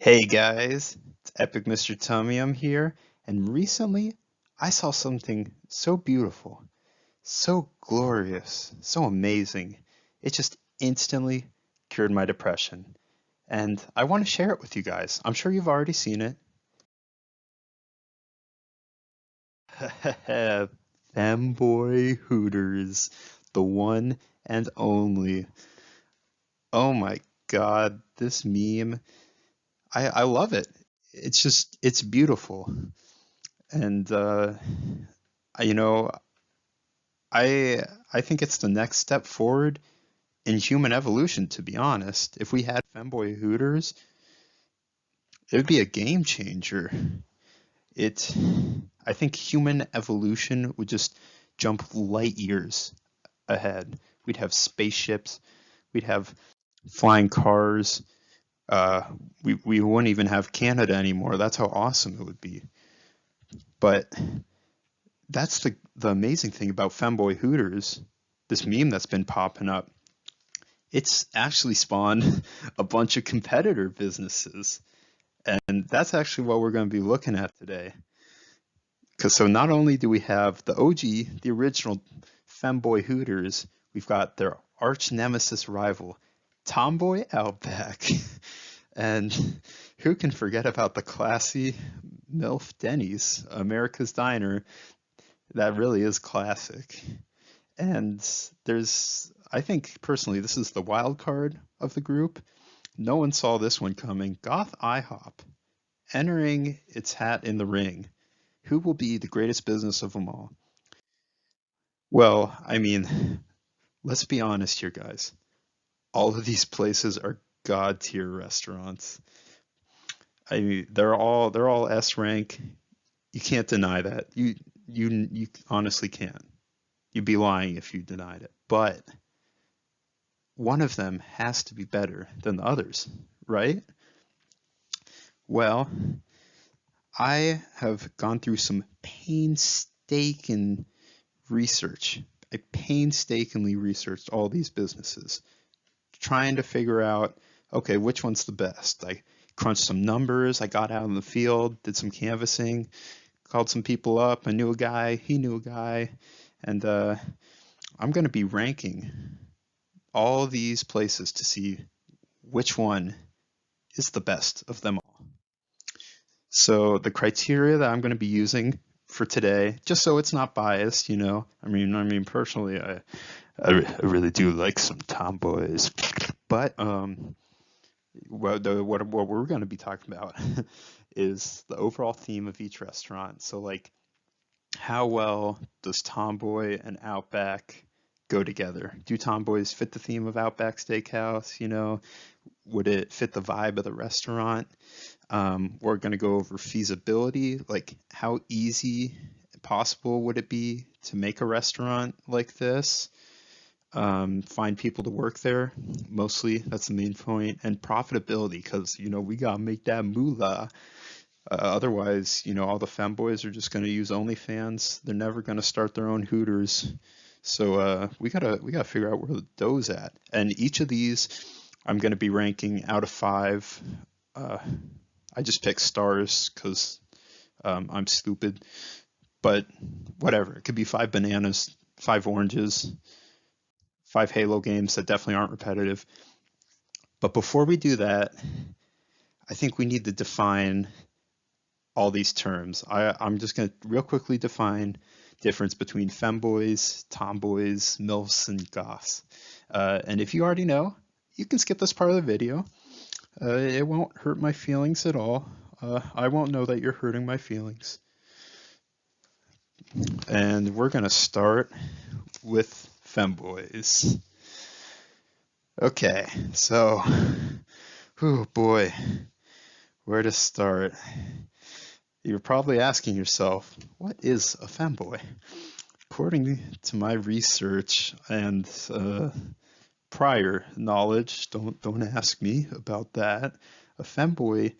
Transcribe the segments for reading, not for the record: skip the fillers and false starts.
Hey guys, it's Epic Mr. Tummy here, and recently I saw something so beautiful, so glorious, so amazing. It just instantly cured my depression, and I want to share it with you guys. I'm sure you've already seen it. Femboy Hooters, the one and only. Oh my God, this meme, I love it. It's beautiful. And I- you know, I I think it's the next step forward in human evolution, to be honest. If we had femboy hooters, it would be a game changer. It I think human evolution would just jump light years ahead. We'd have spaceships, we'd have flying cars, uh, we wouldn't even have Canada anymore. That's how awesome it would be. But that's the amazing thing about femboy hooters, this meme that's been popping up. It's actually spawned a bunch of competitor businesses. And that's actually what we're going to be looking at today. Because so not only do we have the OG, the original Femboy Hooters, we've got their arch nemesis rival, Tomboy Outback. And who can forget about the classy MILF Denny'S, America's Diner? That really is classic. And I think personally, this is the wild card of the group. No one saw this one coming. GOTH IHOP entering its hat in the ring. Who will be the greatest business of them all? Well, I mean, let's be honest here, guys. All of these places are god tier restaurants. I mean, they're all S rank. You can't deny that. You honestly can't. You'd be lying if you denied it. But one of them has to be better than the others, right? Well, I have gone through some painstaking research. I painstakingly researched all these businesses, trying to figure out, okay, which one's the best. I crunched some numbers, I got out in the field, did some canvassing, called some people up. I knew a guy, he knew a guy, and I'm going to be ranking all these places to see which one is the best of them all. So the criteria that I'm going to be using for today, just so it's not biased, I mean, personally, I really do like some tomboys, but what we're going to be talking about is the overall theme of each restaurant. So like, how well does Tomboy and Outback go together? Do Tomboys fit the theme of Outback Steakhouse? Would it fit the vibe of the restaurant? We're going to go over feasibility, like how easy possible would it be to make a restaurant like this? Find people to work there, mostly, that's the main point, and profitability, because, we gotta make that moolah. Otherwise, all the femboys are just gonna use OnlyFans. They're never gonna start their own Hooters. So we gotta figure out where the dough's at. And each of these, I'm gonna be ranking out of five. Uh, I just picked stars because I'm stupid. But whatever, it could be five bananas, five oranges, five Halo games that definitely aren't repetitive. But before we do that, I think we need to define all these terms. I'm just going to real quickly define difference between femboys, tomboys, MILFs, and goths. And if you already know, you can skip this part of the video. It won't hurt my feelings at all. I won't know that you're hurting my feelings. And we're going to start with femboys. Okay, so, oh boy, where to start? You're probably asking yourself, what is a femboy? According to my research and prior knowledge, don't ask me about that. A femboy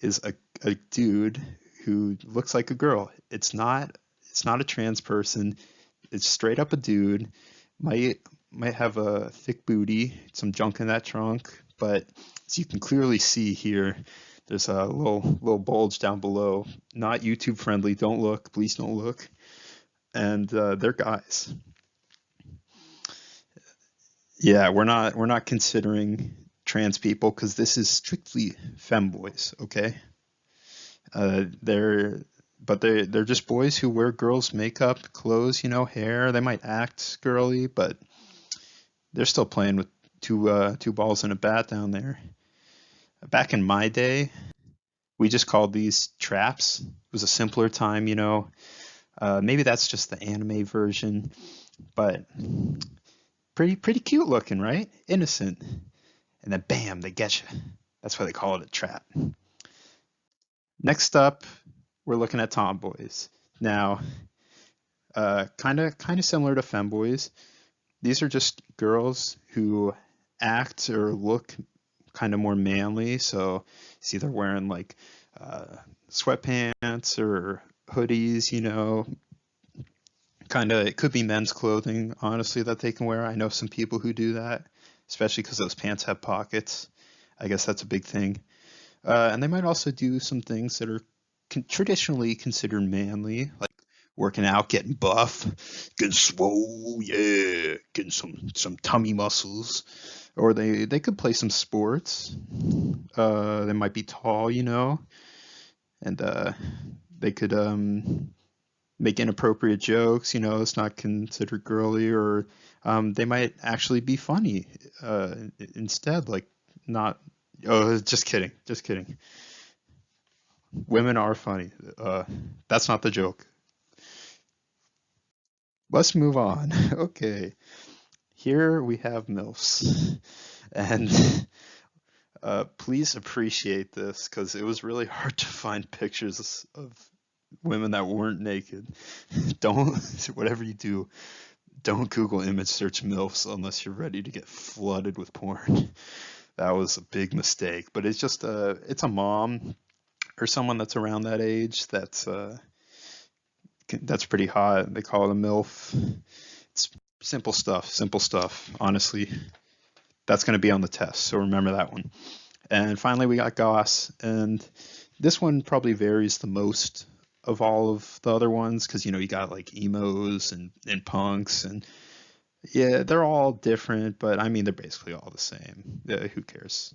is a dude who looks like a girl. It's not a trans person. It's straight up a dude. Might have a thick booty, some junk in that trunk, but as you can clearly see here, There's a little bulge down below. Not YouTube friendly. Don't look. Please don't look. And they're guys. Yeah, we're not considering trans people because this is strictly femboys, okay? They're but they're just boys who wear girls' makeup, clothes, hair. They might act girly, but they're still playing with two balls and a bat down there. Back in my day, we just called these traps. It was a simpler time. Maybe that's just the anime version, but pretty cute looking, right? Innocent. And then bam, they get you. That's why they call it a trap. Next up, we're looking at tomboys. Now, kind of similar to femboys. These are just girls who act or look kind of more manly. So it's either wearing like sweatpants or hoodies. Kind of, it could be men's clothing, honestly, that they can wear. I know some people who do that, especially because those pants have pockets. I guess that's a big thing. And they might also do some things that are traditionally considered manly, like working out, getting buff, getting swole, yeah, getting some tummy muscles. Or they could play some sports. They might be tall, and they could make inappropriate jokes. It's not considered girly, or they might actually be funny instead, like not. Oh, just kidding, just kidding. Women are funny. That's not the joke. Let's move on. Okay, here we have MILFs, and please appreciate this because it was really hard to find pictures of women that weren't naked. Don't, whatever you do, don't Google image search MILFs unless you're ready to get flooded with porn. That was a big mistake, but it's a mom or someone that's around that age that's pretty hot. They call it a MILF. It's simple stuff. Honestly, that's going to be on the test, so remember that one. And finally, we got Goss, and this one probably varies the most of all of the other ones because you got like emos and punks, and yeah, they're all different, but I mean they're basically all the same. Yeah, who cares?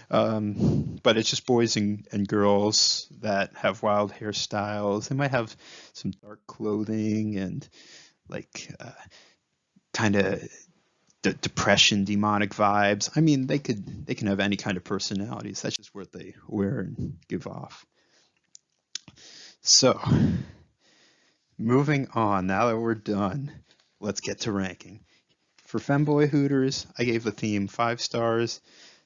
But it's just boys and girls that have wild hairstyles. They might have some dark clothing and like kind of depression, demonic vibes. I mean, they can have any kind of personalities. That's just what they wear and give off. So, moving on. Now that we're done, let's get to ranking. For Femboy Hooters, I gave the theme 5 stars.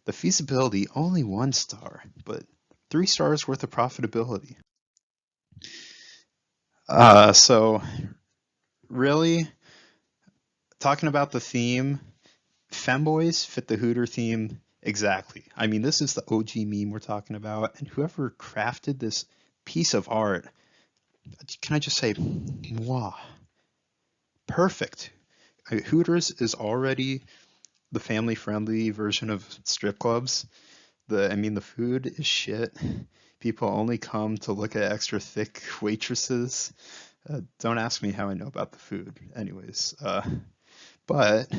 The feasibility only 1 star, but 3 stars worth of profitability. So really talking about the theme, femboys fit the Hooter theme exactly. I mean, this is the OG meme we're talking about, and whoever crafted this piece of art, can I just say, mwah, perfect. Hooters is already the family-friendly version of strip clubs. The food is shit. People only come to look at extra thick waitresses. Don't ask me how I know about the food. Anyways, but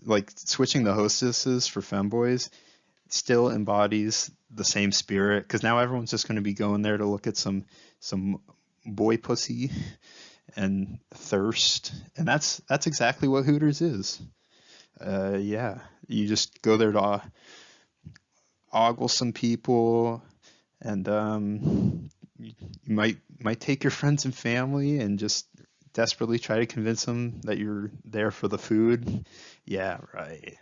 like switching the hostesses for femboys still embodies the same spirit because now everyone's just going to be going there to look at some boy pussy and thirst, and that's exactly what Hooters is. Yeah, you just go there to ogle some people, and you might take your friends and family and just desperately try to convince them that you're there for the food. Yeah, right.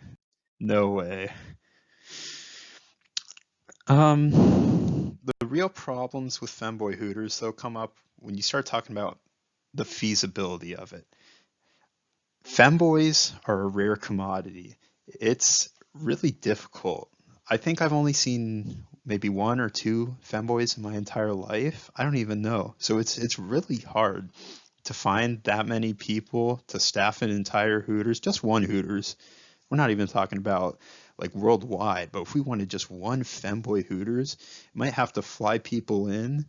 No way. The real problems with Femboy Hooters though come up when you start talking about the feasibility of it. Femboys are a rare commodity. It's really difficult. I think I've only seen maybe 1 or 2 femboys in my entire life. I don't even know. So it's really hard to find that many people to staff an entire Hooters, just one Hooters. We're not even talking about like worldwide, but if we wanted just one Femboy Hooters, might have to fly people in,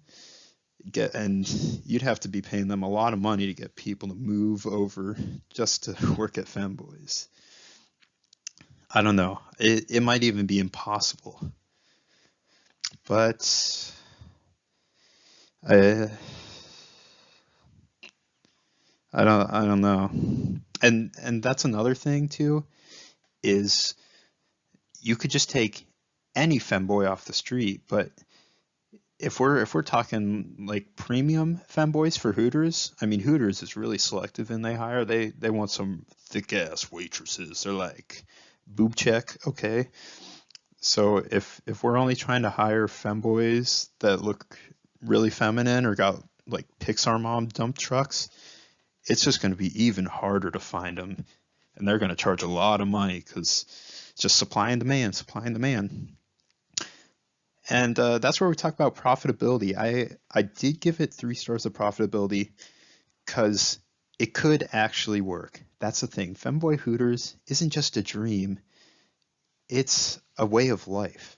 and you'd have to be paying them a lot of money to get people to move over just to work at Femboys. I don't know. It might even be impossible. But I I don't know. And that's another thing too, is you could just take any femboy off the street, but if we're talking like premium femboys for Hooters, I mean Hooters is really selective and they hire. They want some thick ass waitresses. They're like boob check, okay. So if we're only trying to hire femboys that look really feminine or got like Pixar mom dump trucks, it's just going to be even harder to find them, and they're going to charge a lot of money because it's just supply and demand, supply and demand. And that's where we talk about profitability. I did give it 3 stars of profitability because it could actually work. That's the thing. Femboy Hooters isn't just a dream, it's a way of life.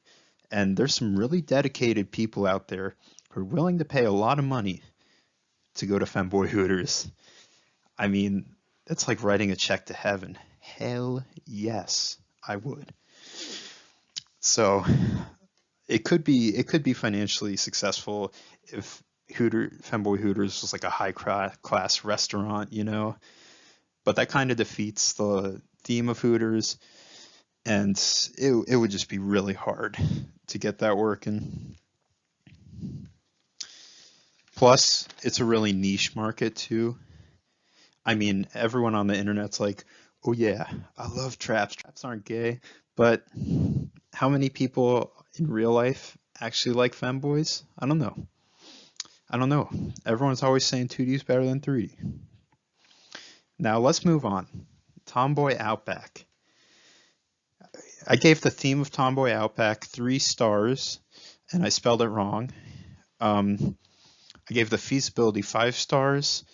And there's some really dedicated people out there who are willing to pay a lot of money to go to Femboy Hooters. I mean, that's like writing a check to heaven. Hell yes, I would. So it could be financially successful if Femboy Hooters was like a high class restaurant, you know. But that kind of defeats the theme of Hooters, and it would just be really hard to get that working. Plus, it's a really niche market too. I mean, everyone on the internet's like, "Oh yeah, I love traps. Traps aren't gay." But how many people in real life actually like femboys? I don't know. I don't know. Everyone's always saying 2D is better than 3D. Now let's move on. Tomboy Outback. I gave the theme of Tomboy Outback 3 stars, and I spelled it wrong. I gave the feasibility 5 stars,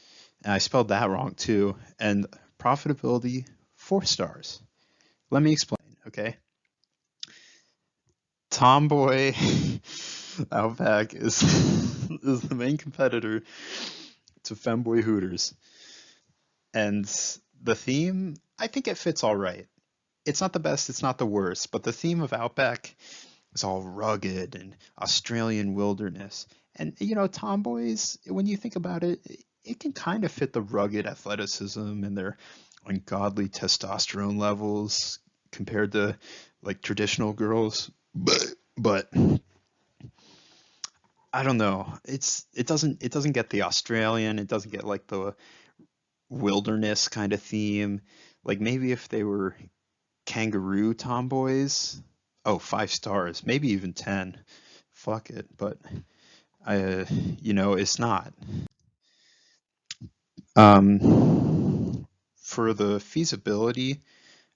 and I spelled that wrong too. And profitability 4 stars. Let me explain, okay? Tomboy Outback is is the main competitor to Femboy Hooters, and the theme, I think it fits all right. It's not the best, it's not the worst, but the theme of Outback is all rugged and Australian wilderness. And you know, tomboys, when you think about it, it can kind of fit the rugged athleticism and their ungodly testosterone levels compared to like traditional girls. But I don't know. It doesn't get the Australian, it doesn't get like the wilderness kind of theme. Like maybe if they were kangaroo tomboys, oh, 5 stars, maybe even 10. Fuck it, but it's not. For the feasibility,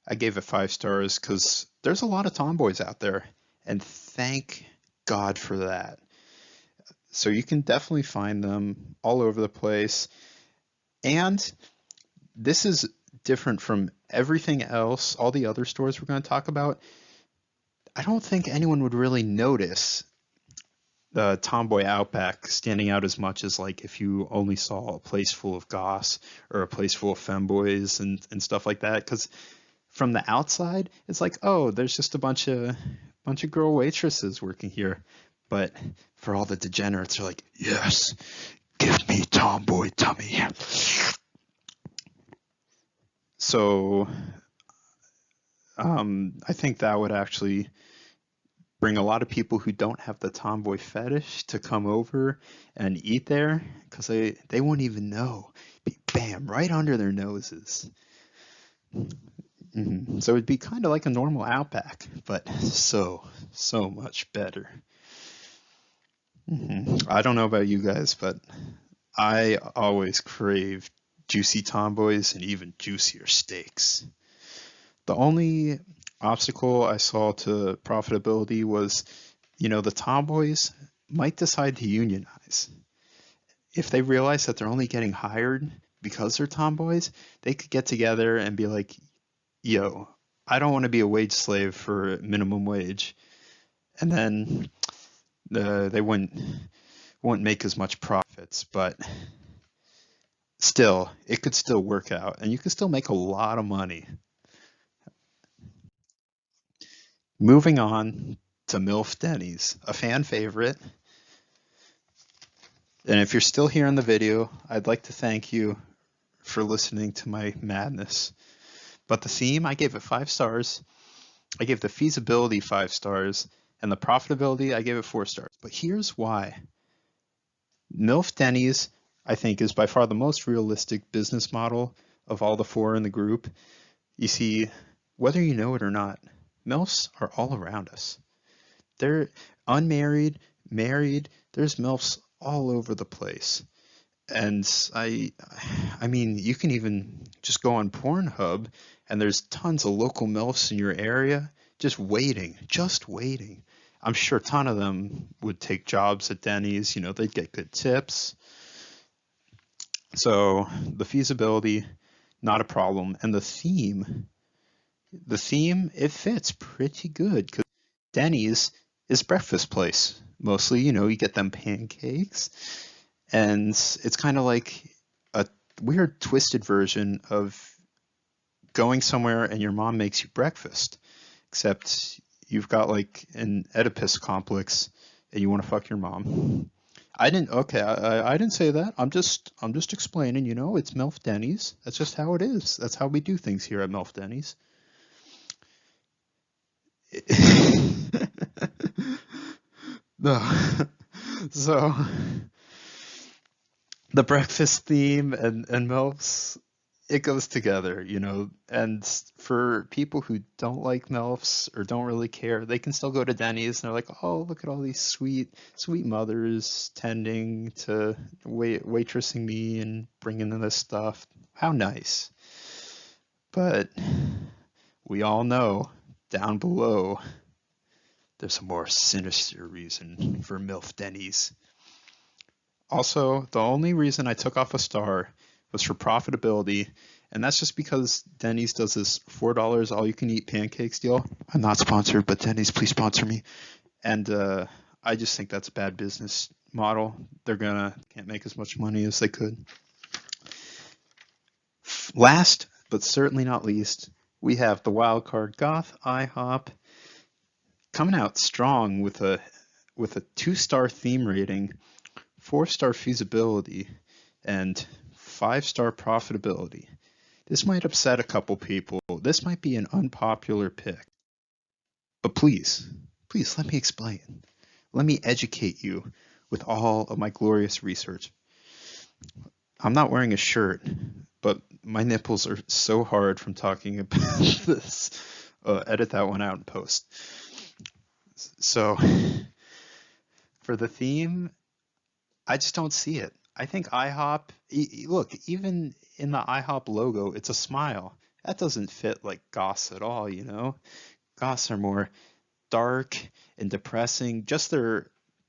I gave it 5 stars because there's a lot of tomboys out there, and thank God for that. So you can definitely find them all over the place. And this is different from everything else, all the other stores we're going to talk about. I don't think anyone would really notice the Tomboy Outback standing out as much as like if you only saw a place full of goths or a place full of femboys and stuff like that. Because from the outside, it's like, oh, there's just a bunch of girl waitresses working here. But for all the degenerates, they're like, yes, give me tomboy tummy. So I think that would actually bring a lot of people who don't have the tomboy fetish to come over and eat there because they won't even know. Bam, right under their noses. So it'd be kind of like a normal Outback, but so much better. I don't know about you guys, but I always crave juicy tomboys and even juicier steaks. The only obstacle I saw to profitability was, the tomboys might decide to unionize. If they realize that they're only getting hired because they're tomboys, they could get together and be like, yo, I don't want to be a wage slave for minimum wage. And then they wouldn't make as much profits, but still, it could still work out, and you could still make a lot of money. Moving on to MILF Denny's, a fan favorite. And if you're still here in the video, I'd like to thank you for listening to my madness. But the theme, I gave it 5 stars. I gave the feasibility 5 stars, and the profitability, I gave it 4 stars. But here's why. MILF Denny's, I think, is by far the most realistic business model of all the 4 in the group. You see, whether you know it or not, MILFs are all around us. They're unmarried, married, there's MILFs all over the place. And I mean, you can even just go on Pornhub and there's tons of local MILFs in your area just waiting. I'm sure a ton of them would take jobs at Denny's, they'd get good tips. So the feasibility, not a problem. And the theme, it fits pretty good because Denny's is breakfast place. Mostly, you get them pancakes. And it's kind of like a weird twisted version of going somewhere and your mom makes you breakfast, except you've got like an Oedipus complex and you want to fuck your mom. I didn't say that. I'm just explaining, it's MILF Denny's. That's just how it is. That's how we do things here at MILF Denny's. No. So the breakfast theme and MILFs, it goes together, and for people who don't like MILFs or don't really care, they can still go to Denny's and they're like, oh, look at all these sweet mothers tending to waitressing me and bringing in this stuff. How nice. But we all know down below there's a more sinister reason for MILF Denny's. Also, the only reason I took off a star was for profitability, and that's just because Denny's does this $4 all-you-can-eat pancakes deal. I'm not sponsored, but Denny's, please sponsor me. And I just think that's a bad business model. Can't make as much money as they could. Last, but certainly not least, we have the wild card GOTH IHOP coming out strong with a 2-star theme rating, 4-star feasibility, and 5-star profitability. This might upset a couple people. This might be an unpopular pick. But please let me explain. Let me educate you with all of my glorious research. I'm not wearing a shirt, but my nipples are so hard from talking about this. Edit that one out and post. So for the theme, I just don't see it. I think IHOP, look, even in the IHOP logo, it's a smile. That doesn't fit like Goths at all, Goths are more dark and depressing.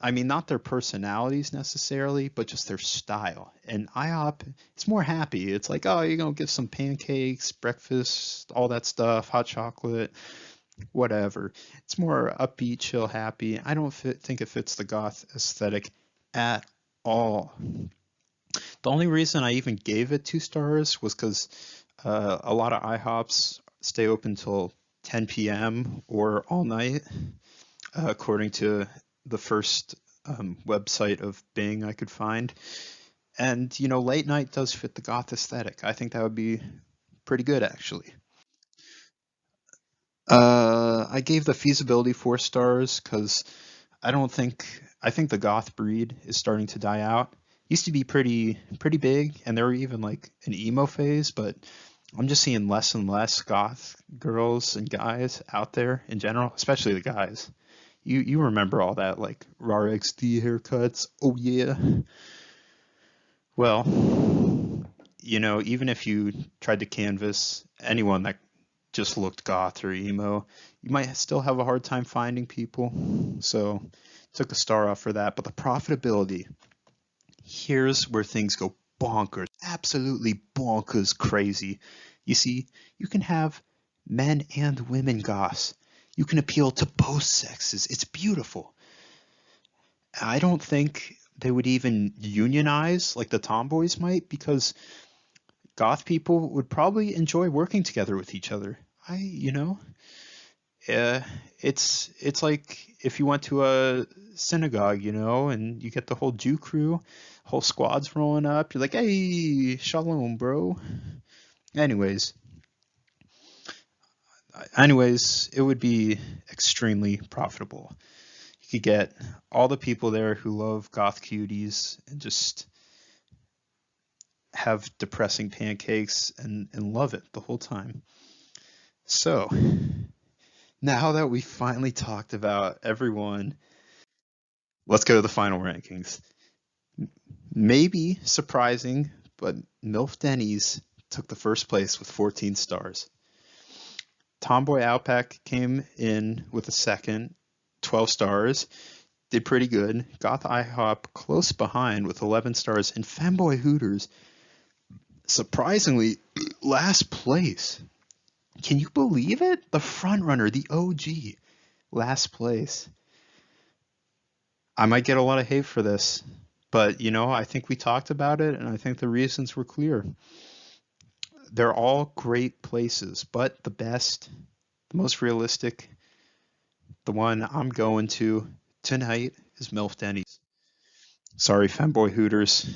Not their personalities necessarily, but just their style. And IHOP, it's more happy. It's like, oh, you're going to get some pancakes, breakfast, all that stuff, hot chocolate, whatever. It's more upbeat, chill, happy. I don't think it fits the Goth aesthetic at all. The only reason I even gave it 2 stars was because a lot of IHOPs stay open till 10 p.m. or all night, according to the first website of Bing I could find. And, late night does fit the Goth aesthetic. I think that would be pretty good, actually. I gave the feasibility 4 stars because I think the Goth breed is starting to die out. Used to be pretty big, and there were even like an emo phase, but I'm just seeing less and less Goth girls and guys out there in general, especially the guys. You remember all that, like raw XD haircuts. Oh yeah. Well, even if you tried to canvas anyone that just looked goth or emo, you might still have a hard time finding people. So took a star off for that. But the profitability, here's where things go bonkers, absolutely bonkers crazy. You see, you can have Men and women goths. You can appeal to both sexes. It's beautiful. I don't think they would even unionize like the tomboys might, because goth people would probably enjoy working together with each other. Uh, it's like if you went to a synagogue, and you get the whole Jew crew, whole squad's rolling up. You're like, hey, shalom, bro. Anyways, it would be extremely profitable. You could get all the people there who love goth cuties and just have depressing pancakes and love it the whole time. So, now that we finally talked about everyone, let's go to the final rankings. Maybe surprising, but MILF Denny's took the first place with 14 stars. Tomboy Outback came in with a second, 12 stars, did pretty good. GOTH IHOP close behind with 11 stars, and FEMBOY Hooters, surprisingly, last place. Can you believe it? The front runner, the OG, last place. I might get a lot of hate for this, but I think we talked about it, and I think the reasons were clear. They're all great places, but the best, the most realistic, the one I'm going to tonight is MILF Denny's. Sorry, FEMBOY Hooters.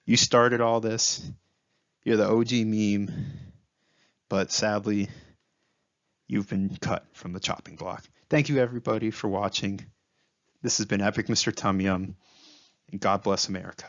You started all this. You're the OG meme, but sadly, you've been cut from the chopping block. Thank you, everybody, for watching. This has been Epic Mr. Tum Yum, and God bless America.